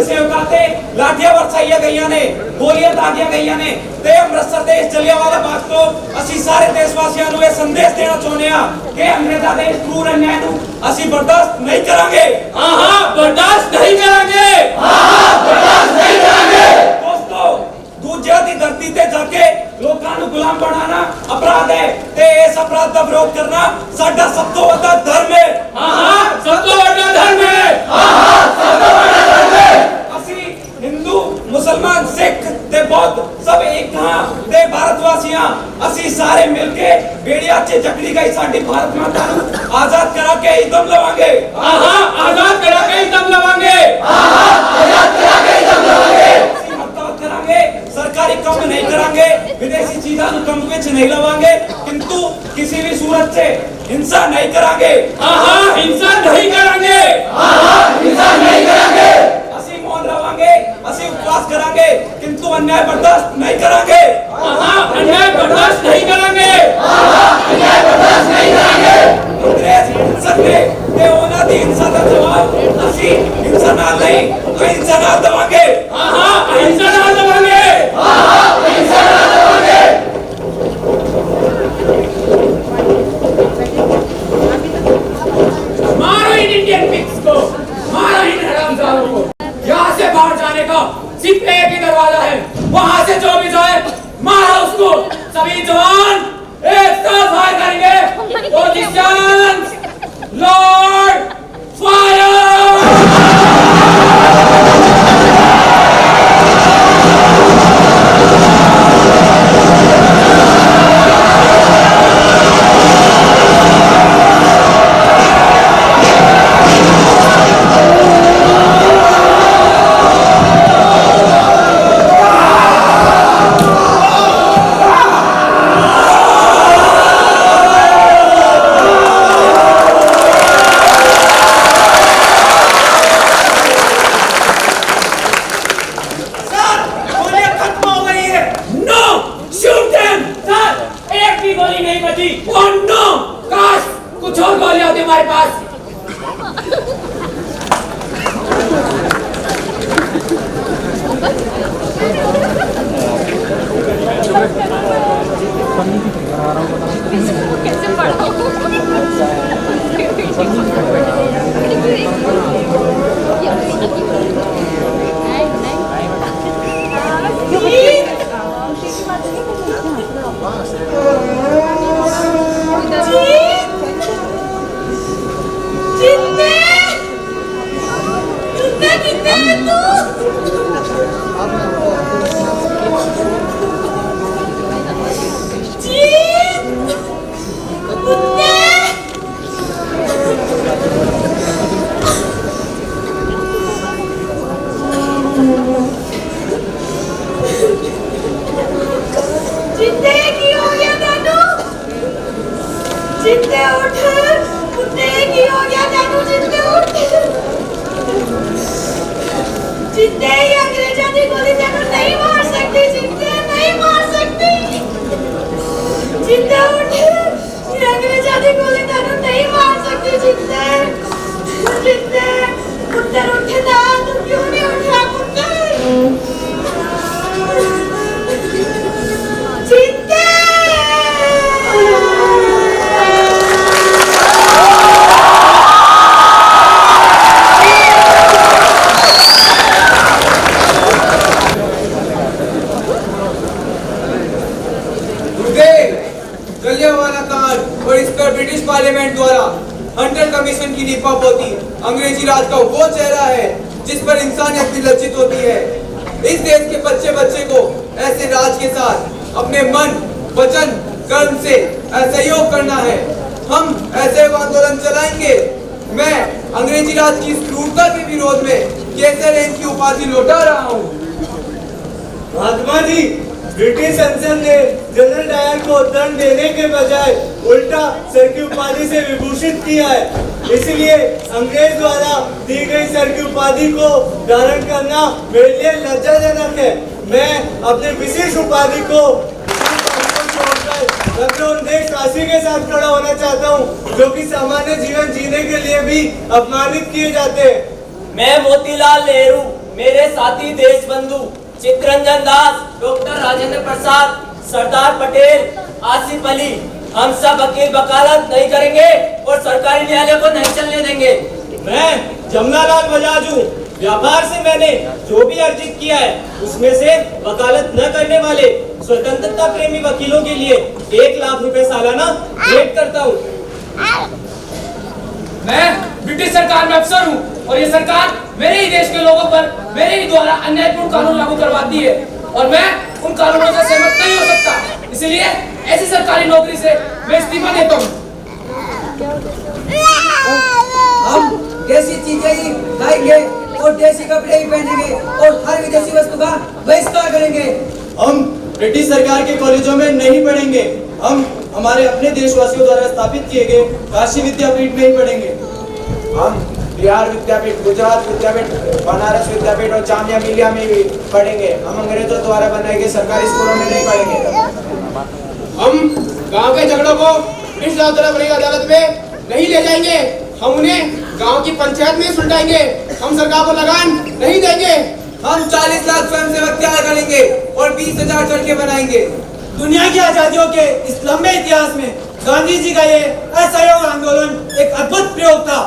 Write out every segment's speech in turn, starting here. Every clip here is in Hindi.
से उठाते लाठियां बरसाइया गईया ने गोलियां दागिया गईया ने ते अमृतसर दे जलियांवाला बाग तो ਅਸੀਂ ਸਾਰੇ ਦੇਸ਼ਵਾਸੀਆਂ ਨੂੰ ਇਹ ਸੰਦੇਸ਼ ਦੇਣਾ ਚਾਹੁੰਦੇ ਆ ਕਿ ਅੰਗਰੇਜ਼ਾਂ ਦੇ ਇਸ ਕ੍ਰੂਰ ਅਨਿਆਏ ਨੂੰ ਅਸੀਂ ਬਰਦਾਸ਼ਤ ਨਹੀਂ ਕਰਾਂਗੇ। बर्दाश्त नहीं करेंगे। बर्दाश्त नहीं करेंगे। दोस्तों दूजिया की धरती ते जाके लोगों को गुलाम बनाना अपराध है ते इस अपराध का विरोध करना साडा सब तो बड़ा धर्म है। सब तो बड़ा धर्म है। सब तो बड़ा धर्म है। ਅਸੀਂ हिंदू मुसलमान सिख ते बौद्ध सब एक हां ते भारतवासियां ਅਸੀਂ ਸਾਰੇ मिल के बेड़िया च जकड़ी गई साडी भारत माता ਨੂੰ आजाद करा के ही दम लवांगे। आजाद करा के ही दम लवांगे। आजाद करा के ही दम लवांगे। ਅਸੀਂ ਹੜਤਾਲ ਕਰਾਂਗੇ सरकारी काम नहीं करांगे विदेशी चीज़ों को कम विच नहीं लवांगे किंतु किसी भी सूरत से हिंसा नहीं करांगे। हिंसा नहीं करेंगे। हिंसा नहीं करांगे। ਅਸੀਂ मौन रवांगे ਅਸੀਂ उपवास करांगे किंतु अन्याय बर्दाश्त नहीं करांगे। अन्याय बर्दाश्त नहीं करेंगे। अन्याय बर्दाश्त नहीं करांगे। अंग्रेज हिंसक ने ते ਉਹਨਾਂ ਦੀ ਹਿੰਸਾ ਦਾ ਜਵਾਬ ਅਸੀਂ ਹਿੰਸਾ ਨਾਲ ਨਹੀਂ ਅਹਿੰਸਾ ਨਾਲ ਦੇਵਾਂਗੇ। अहिंसा नाल देवांगे। अहिंसा नाल देवांगे। मारो इन इंडियन पिग्स को, मारो इन हरामजादों को। यहाँ से बाहर जाने का सिर्फ एक ही दरवाजा है, वहाँ से जो भी जाए मारो उसको। सभी जवान एक साथ फायर करेंगे। Positions, load, fire. कुछ और गोलियां होती हमारे पास। कैसे पढ़ा जलियांवाला कांड और इस पर ब्रिटिश पार्लियामेंट द्वारा हंटर कमीशन की लीपापोती अंग्रेजी राज का वो चेहरा है जिस पर इंसानियत भी लज्जित होती है। इस देश के बच्चे बच्चे को ऐसे राज के साथ अपने मन, वचन, कर्म से असहयोग करना है। हम ऐसे आंदोलन चलाएंगे। मैं अंग्रेजी राज की इस क्रूरता के विरोध में केसर रैंक की उपाधि लौटा रहा हूँ। महात्मा जी, ब्रिटिश संसद ने जनरल डायर को दंड देने के बजाय उल्टा सर की उपाधि से विभूषित किया है। इसलिए अंग्रेज द्वारा दी गई सर की उपाधि को धारण करना मेरे लिए लज्जाजनक है। मैं अपने विशेष उपाधि को छोड़कर उन देशवासी के साथ खड़ा होना चाहता हूँ जो कि सामान्य जीवन जीने के लिए भी अपमानित किए जाते हैं। मैं मोतीलाल नेहरू मेरे साथी देश बंधु चित्तरंजन दास, डॉक्टर राजेंद्र प्रसाद, सरदार पटेल, आसिफ अली, हम सब वकील वकालत नहीं करेंगे और सरकारी न्यायालय को नहीं चलने देंगे। मैं जमुनालाल बजाज हूँ। व्यापार से मैंने जो भी अर्जित किया है उसमें से वकालत न करने वाले स्वतंत्रता प्रेमी वकीलों के लिए 1 लाख रुपए सालाना भेंट करता हूँ। मैं ब्रिटिश सरकार में अफसर हूँ और ये सरकार मेरे ही देश के लोगों पर मेरे ही द्वारा अन्यायपूर्ण कानून लागू करवाती है और मैं उन कानूनों से सहमत नहीं हो सकता। इसलिए ऐसी सरकारी नौकरी से मैं इस्तीफा देता हूँ। हम देसी चीजें ही खाएंगे और देसी कपड़े ही पहनेंगे और हर विदेशी वस्तु का बहिष्कार करेंगे। हम ब्रिटिश सरकार के कॉलेजों में नहीं पढ़ेंगे। हम हमारे अपने देशवासियों द्वारा स्थापित किए गए काशी विद्यापीठ में ही पढ़ेंगे। हम बिहार विद्यापीठ, गुजरात विद्यापीठ, बनारस विद्यापीठ और जामिया मिलिया में भी पढ़ेंगे। हम अंग्रेजों द्वारा बनाए गए सरकारी स्कूलों में नहीं पढ़ेंगे। हम गांव के झगड़ों को ब्रिटिश राज द्वारा बनी अदालत में नहीं ले जाएंगे। हम उन्हें गांव की पंचायत में सुलझाएंगे। हम सरकार को लगान नहीं देंगे। हम 40 लाख स्वयंसेवक तैयार करेंगे और 20,000 सड़कें बनाएंगे। दुनिया की आजादियों के इस लंबे इतिहास में गांधी जी का ये असहयोग आंदोलन एक अद्भुत प्रयोग था।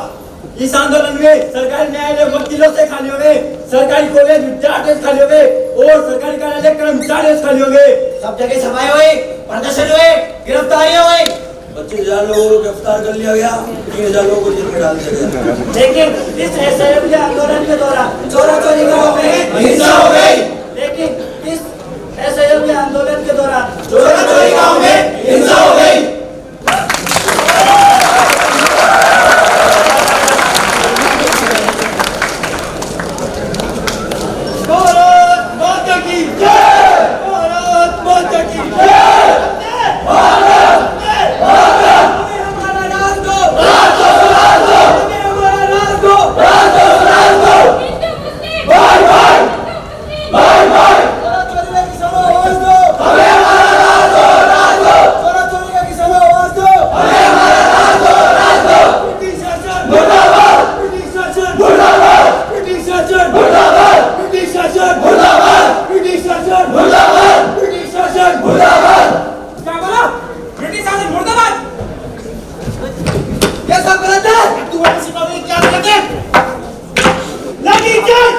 इस आंदोलन में सरकारी न्यायालय वकीलों से खाली हो गए, सरकारी कॉलेज विद्यार्थियों से खाली हो गए और सरकारी कार्यालय कर्मचारियों से खाली हो गए। सब जगह सभाएं हुई, प्रदर्शन हुए, गिरफ्तारियां हुई। 25,000 लोगों को गिरफ्तार कर लिया गया, 3,000 लोगों को जेल में डाल दिया गया। लेकिन इस असहयोग आंदोलन के दौरान चोरी में हिंसा हो गई। लेकिन इस असहयोग आंदोलन के दौरान चोरी गांव में हिंसा हो गई। भारत माता की जय! भारत माता की जय! भारत! भारत! हमें हमारा राज दो! राज दो! राज दो! हमें हमारा राज दो! राज दो! राज दो! भाई भाई! भाई भाई! चोरी का किसान आवाज दो! हमें हमारा राज दो! राज दो! चोरी का किसान आवाज दो! हमें हमारा राज दो! राज दो! ब्रिटिश शासन मुर्दाबाद! ब्रिटिश शासन मुर्दाबाद! ब्रिटिश शासन मुर्दाबाद! ब्रिटिश शासन मुर्दाबाद! ब्रिटिश शासन मुर्दाबाद! ब्रिटिश शासन मुर्दाबाद! क्या बोला? ब्रिटिश शासन मुर्दाबाद। ये सब गलत है। तू ऐसी बातें क्या करते हैं? लगी जान!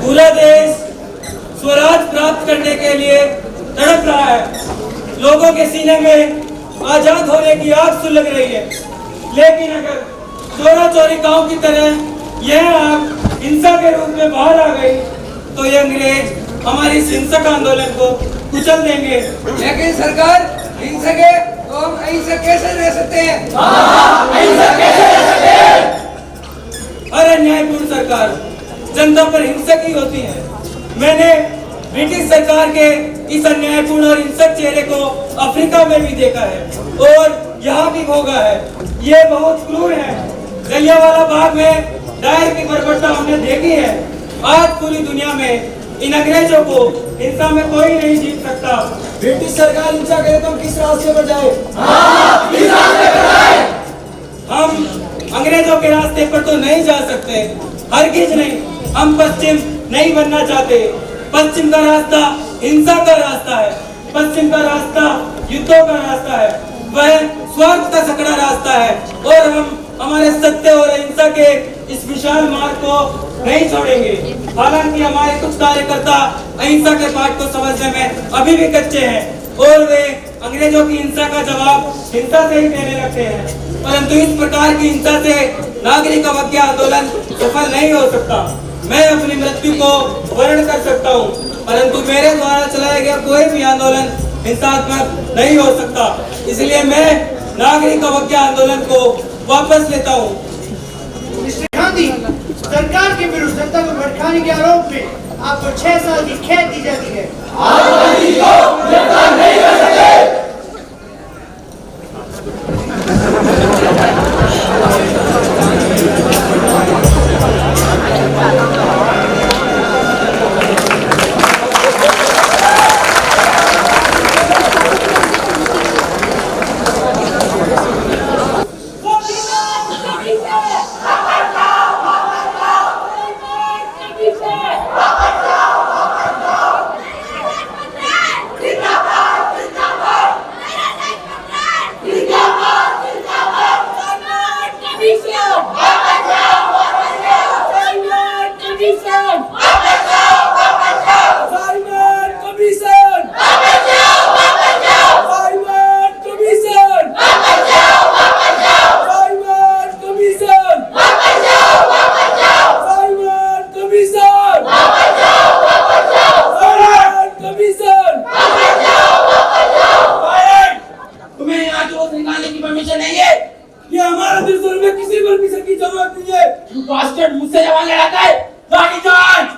पूरा देश स्वराज प्राप्त करने के लिए तड़प रहा है। लोगों के सीने में आजाद होने की आग सुलग रही है। लेकिन अगर चोरा चोरी गांव की तरह यह आग हिंसा के रूप में बाहर आ गई तो ये अंग्रेज हमारी इस हिंसक आंदोलन को कुचल देंगे। लेकिन सरकार हिंसक है तो हम अहिंसक कैसे रह सकते हैं? हर अन्यायपूर्ण सरकार जनता पर हिंसक ही होती है। मैंने ब्रिटिश सरकार के इस अन्यायपूर्ण और हिंसक चेहरे को अफ्रीका में भी देखा है और यहाँ भी भोगा है। ये बहुत क्रूर है। जलियांवाला बाग में डायर की बर्बरता हमने देखी है। आज पूरी दुनिया में इन अंग्रेजों को हिंसा में कोई नहीं जीत सकता। ब्रिटिश सरकार हिंसा करे तो हम किस रास्ते पर जाए? हम अंग्रेजों के रास्ते पर तो नहीं जा सकते, हरगिज नहीं। हम पश्चिम नहीं बनना चाहते। पश्चिम का रास्ता हिंसा का रास्ता है, पश्चिम का रास्ता युद्धों का रास्ता है, वह स्वार्थ का सकड़ा रास्ता है। और हम हमारे सत्य और अहिंसा के इस विशाल मार्ग को नहीं छोड़ेंगे। हालांकि हमारे कुछ कार्यकर्ता अहिंसा के पाठ को समझने में अभी भी कच्चे हैं और वे अंग्रेजों की हिंसा का जवाब हिंसा से ही देने लगते हैं, परंतु इस प्रकार की हिंसा से नागरिक अवज्ञा आंदोलन सफल नहीं हो सकता। मैं अपनी मृत्यु को वर्ण कर सकता हूँ, परंतु मेरे द्वारा चलाया गया कोई भी आंदोलन हिंसात्मक नहीं हो सकता। इसलिए मैं नागरिक अवज्ञा आंदोलन को वापस लेता हूँ। मिस्टर गांधी, सरकार के विरुद्ध सत्ता को भड़काने के आरोप में आपको 6 साल की कैद दी जाती है। मुझसे जवान लड़ाता है, लाठी चार्ज!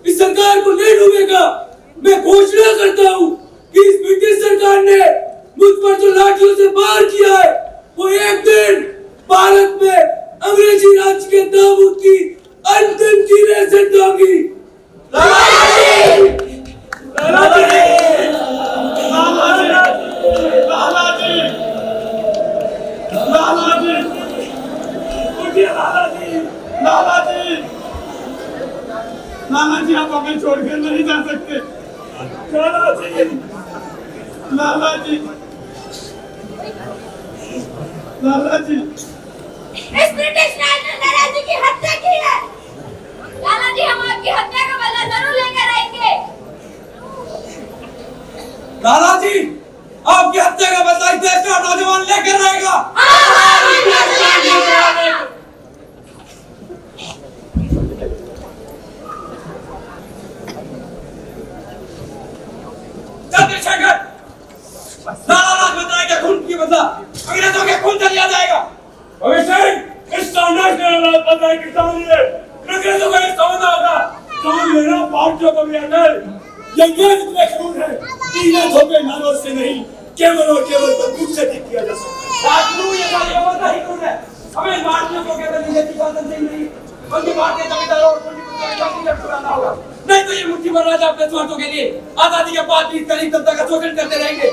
इस सरकार को नहीं डूबेगा। मैं घोषणा करता हूँ कि इस ब्रिटिश सरकार हिंदुस्तान ने मुझ पर जो लाठियों से वार किया है वो एक दिन भारत में अंग्रेजी राज के ताबूत की अंतिम कीलें सिद्ध होगी। लाला जी आप हमें छोड़कर नहीं जा सकते। लाला जी, लाला जी, लाला जी, इस ब्रिटिश राज ने लाला जी की हत्या की है। लाला जी हम आपकी हत्या का बदला जरूर लेकर आएंगे। लाला जी आपकी हत्या का बदला इस देश का नौजवान लेकर आएगा। चंद्रशेखर, लाला लाजपत राय के खून की बदला अंग्रेजों के खून से लिया जाएगा। इस साम्राज्य ने लाजपत राय की समझिए, अंग्रेजों को ये समझना होगा, समझ लेना भारतीयों को भी अगर ये इतने खून है, तीनों थोपे मानव से नहीं, केवल और केवल बंदूक से ठीक किया जा सकता है। ये खाली होता ही खून है। हमें भारतीयों को केवल नियति का संदेश नहीं, बल्कि भारतीय जमींदारों और पूंजीपतियों की लड़ाई छुड़ाना होगा। नहीं तो ये मुट्ठी भर राजा अपने स्वार्थों के लिए आजादी के बाद भी गरीब जनता का शोषण करते रहेंगे।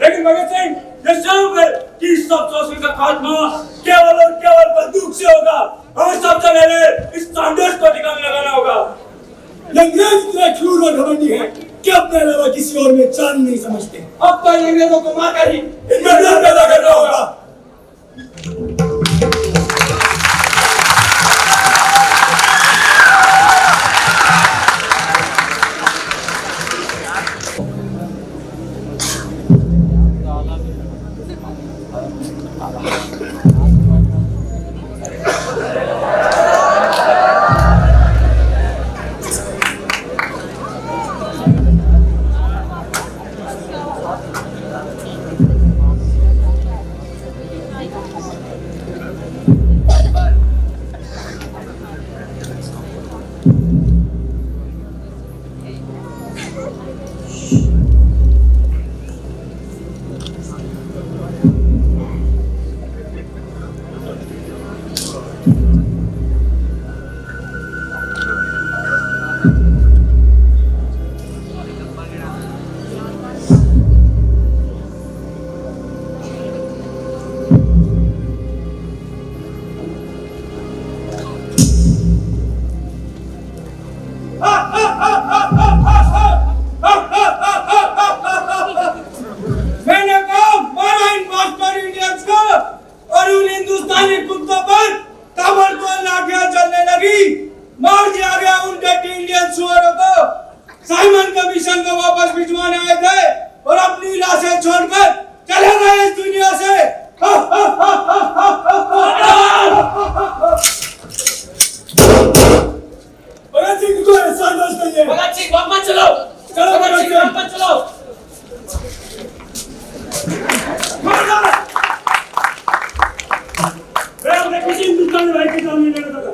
लेकिन भगत सिंह, ये संभव है कि इस सब शोषण का खात्मा केवल और केवल बंदूक से होगा। हमें सबसे पहले इस साम्राज्य को ठिकाने लगाना होगा। अंग्रेज इतने क्रूर और घमंडी हैं कि अपने अलावा किसी और में जान नहीं समझते। अब तो अंग्रेजों को मारकर ही इनमें डर पैदा करना होगा। साइमन कमीशन को वापस भिजवाने आए थे और अपनी लाशें छोड़कर चले गए इस दुनिया से। भगत सिंह को ऐसा दोस्त नहीं है। भगत सिंह वापस चलो, चलो भगत सिंह वापस चलो। मैं अपने किसी हिंदुस्तानी भाई की जान नहीं लेने दूंगा।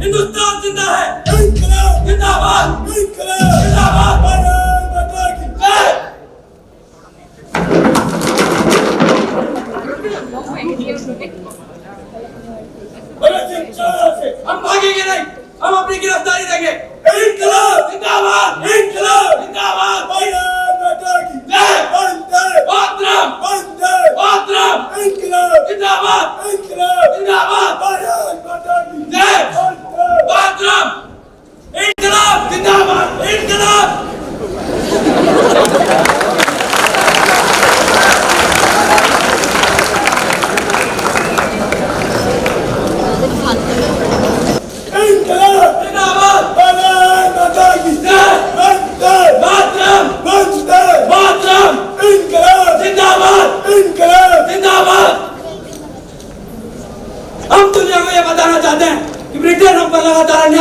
हिंदुस्तान जिंदा है। इंकलाब जिंदाबाद। इंकलाब जिंदाबाद। भारत माता की जय। हम भागेंगे नहीं, हम अपनी गिरफ्तारी देंगे। इंकलाब जिंदाबाद। इंकलाब जिंदाबाद। भारत माता की जय। वंदे मातरम। वंदे मातरम। इंकलाब जिंदाबाद। इंकलाब जिंदाबाद। भारत माता की जय।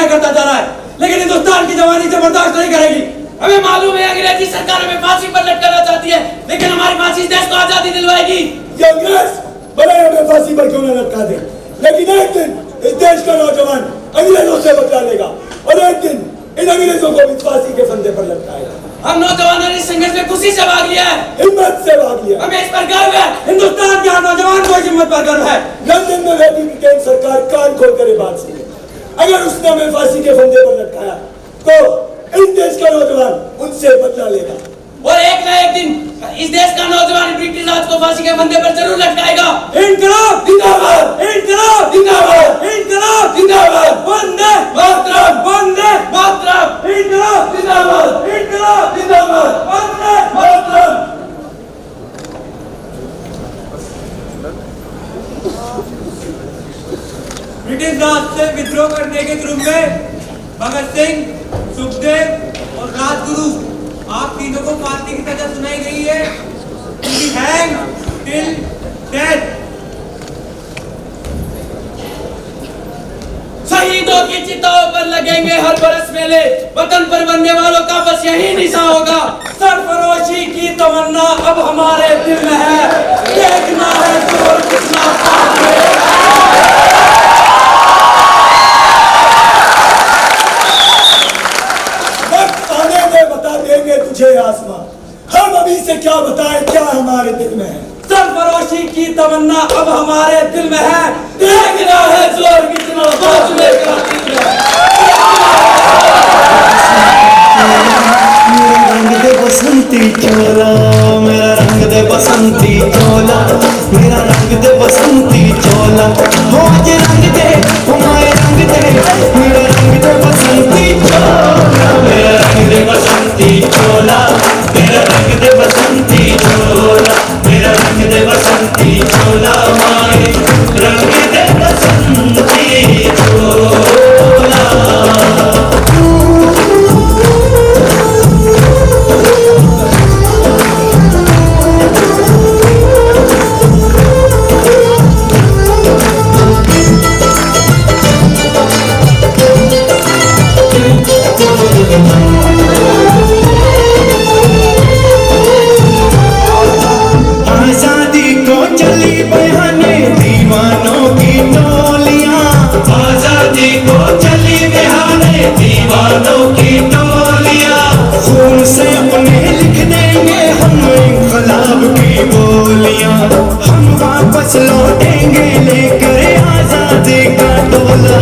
अन्याय करता जा रहा है, लेकिन हिंदुस्तान की जवानी से बर्दाश्त नहीं करेगी। हमें मालूम है अंग्रेजी सरकार हमें फांसी पर लटकाना चाहती है, लेकिन हमारी फांसी इस देश को आजादी दिलवाएगी। ये अंग्रेज भले हमें फांसी पर क्यों न लटका दे, लेकिन एक दिन इस देश का नौजवान अंग्रेजों से बचा लेगा और एक दिन इन अंग्रेजों को भी फांसी के फंदे पर लटकाएगा। हम नौजवानों ने इस संघर्ष में खुशी से भाग लिया है, हिम्मत से भाग लिया। हमें इस पर गर्व है। हिंदुस्तान के हर नौजवान को इस हिम्मत पर गर्व है। लंदन में बैठी ब्रिटेन सरकार कान खोल कर ये बात सुनी, अगर उसने हमें फांसी के फंदे पर लटकाया तो इस देश का नौजवान उनसे बदला लेगा और एक ना एक दिन इस देश का नौजवान ब्रिटिश राज को फांसी के फंदे पर जरूर लटकाएगा। इनकलाब जिंदाबाद, इनकलाब जिंदाबाद, इनकलाब जिंदाबाद, वंदे मातरम, वंदे मातरम, इनकलाब जिंदाबाद, इनकलाब जिंदाबाद, वंदे मातरम। ब्रिटिश राज से विद्रोह करने के क्रम में भगत सिंह, सुखदेव और राजगुरु आप तीनों को फांसी की सजा सुनाई गई है, to be hanged till death। शहीदों की चिताओं पर लगेंगे हर बरस मेले, वतन पर बनने वालों का बस यही निशा होगा। सरफरोशी की तमन्ना अब हमारे दिल में है, देखना है जोर कितना साथ है। बता देंगे तुझे आसमां, हम अभी से क्या बताएं क्या हमारे दिल में है। सरफरोशी की तमन्ना अब हमारे दिल में है, देखना है जोर कितना सोचने का दिल में है। मेरा रंग दे बसंती चोला, मेरा रंग दे बसंती चोला, मेरा रंग दे बसंती चोला, हो आज रंग दे, हो माए रंग दे, मेरा रंग दे बसंती चोला, मेरा रंग दे बसंती चोला, मेरा रंग दे बसंती चोला, मेरा रंग दे बसंती चोला, माए रंग दे बसंती चोला। आजादी को चली बहाने दीवानों की टोलियां, आजादी को चली बहाने दीवानों की टोलियां, खून से अपने लिख देंगे हम इंकलाब की बोलियां, हम वापस लौटेंगे लेकर आजादी का डोला।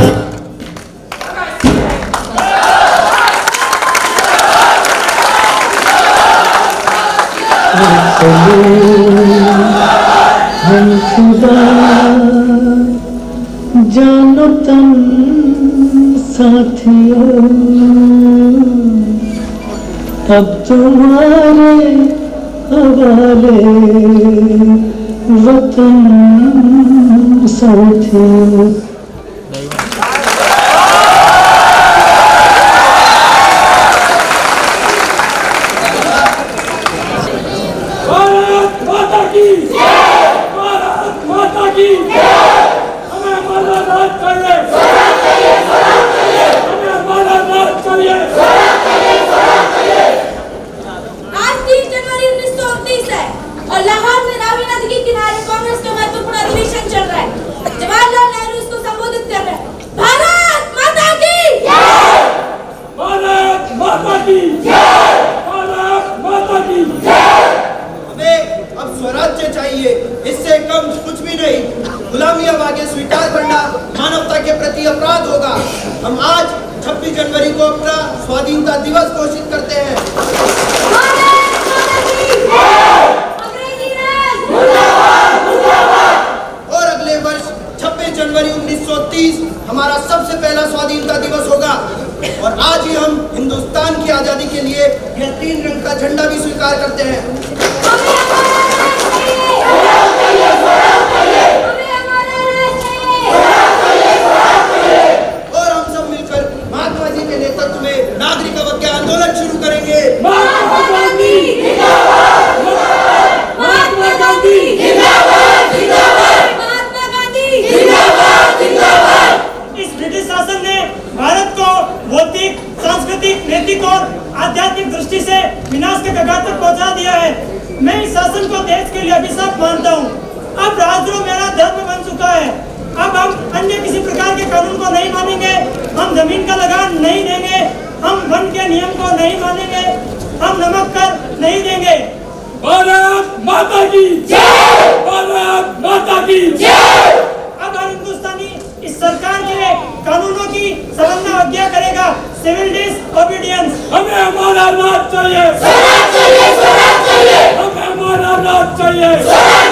हम खुदा जानो तन साथियों, अब तुम्हारे हवाले वतन साथियों। भारत माता की जय, भारत माता की जय। हमें हमारा राज चाहिए, हमें हमारा राज चाहिए। आज 3 जनवरी 1929 है और लाहौर में रावी नदी के किनारे कांग्रेस का महत्वपूर्ण अधिवेशन चल रहा है। जवाहरलाल नेहरू इसको संबोधित कर रहे हैं। भारत माता की जय, भारत माता की जय, भारत माता की जय। हमें अब स्वराज्य चाहिए, इससे कम कुछ भी नहीं। गुलामी अब आगे स्वीकार करना मानवता के प्रति अपराध होगा। हम आज 26 जनवरी को अपना स्वाधीनता दिवस घोषित करते हैं। और अगले वर्ष 26 जनवरी 1930 हमारा सबसे पहला स्वाधीनता दिवस होगा और आज ही हम हिंदुस्तान की आजादी के लिए यह 3 रंग का झंडा भी स्वीकार करते हैं। और हम सब मिलकर महात्मा जी के नेतृत्व में नागरिक अवज्ञा आंदोलन शुरू करेंगे। महात्मा गांधी जिंदाबाद, महात्मा गांधी जिंदाबाद, जिंदाबाद, महात्मा गांधी जिंदाबाद, जिंदाबाद। इस ब्रिटिश शासन ने भारत को अभिशाप मानता हूँ। अब राजद्रोह मेरा धर्म बन चुका है। अब हम अन्य किसी प्रकार के कानून को नहीं मानेंगे, हम जमीन का लगान नहीं देंगे, हम वन के नियम को नहीं मानेंगे, हम नमक कर नहीं देंगे। भारत माता की जय! भारत माता की जय! अब हर हिंदुस्तानी इस सरकार के कानूनों की सराहना अवज्ञा करेगा। Civil disobedience. हमें हमारा राज चाहिए, स्वराज चाहिए, स्वराज चाहिए, हमें हमारा राज चाहिए। स्वराज